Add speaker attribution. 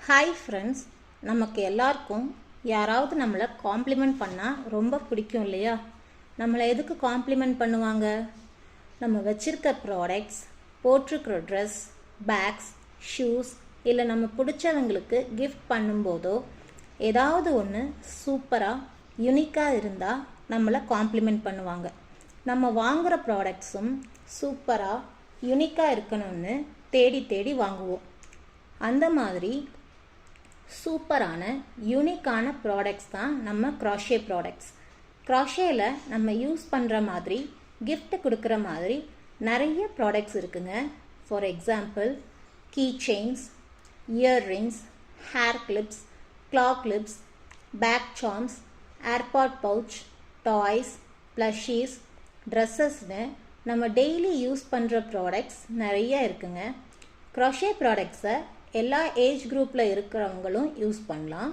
Speaker 1: Hi friends, நமக்கு எல்லாருக்கும் யாராவது நம்மளை காம்ப்ளிமெண்ட் பண்ணால் ரொம்ப பிடிக்கும் இல்லையா? நம்மளை எதுக்கு காம்ப்ளிமெண்ட் பண்ணுவாங்க? நம்ம வச்சுருக்க ப்ராடக்ட்ஸ், போட்டிருக்கிற ட்ரெஸ், பேக்ஸ், ஷூஸ் இல்லை நம்ம பிடிச்சவங்களுக்கு கிஃப்ட் பண்ணும்போதோ ஏதாவது ஒன்று சூப்பராக யுனிக்காக இருந்தால் நம்மளை காம்ப்ளிமெண்ட் பண்ணுவாங்க. நம்ம வாங்குகிற ப்ராடக்ட்ஸும் சூப்பராக யுனிக்காக இருக்கணும்னு தேடி தேடி வாங்குவோம். அந்த மாதிரி சூப்பரான யூனிக்கான ப்ராடக்ட்ஸ் தான் நம்ம க்ராஷே ப்ராடக்ட்ஸ். க்ராஷேயில் நம்ம யூஸ் பண்ணுற மாதிரி கிஃப்ட் கொடுக்குற மாதிரி நிறைய ப்ராடக்ட்ஸ் இருக்குங்க. For example, key chains, earrings, hair clips, claw clips, bag charms, AirPod pouch, toys, plushies, ட்ரெஸ்ஸஸ்னு நம்ம டெய்லி யூஸ் பண்ணுற ப்ராடக்ட்ஸ் நிறைய இருக்குங்க. க்ராஷே ப்ராடக்ட்ஸை எல்லா ஏஜ் குரூப்பில் இருக்கிறவங்களும் யூஸ் பண்ணலாம்.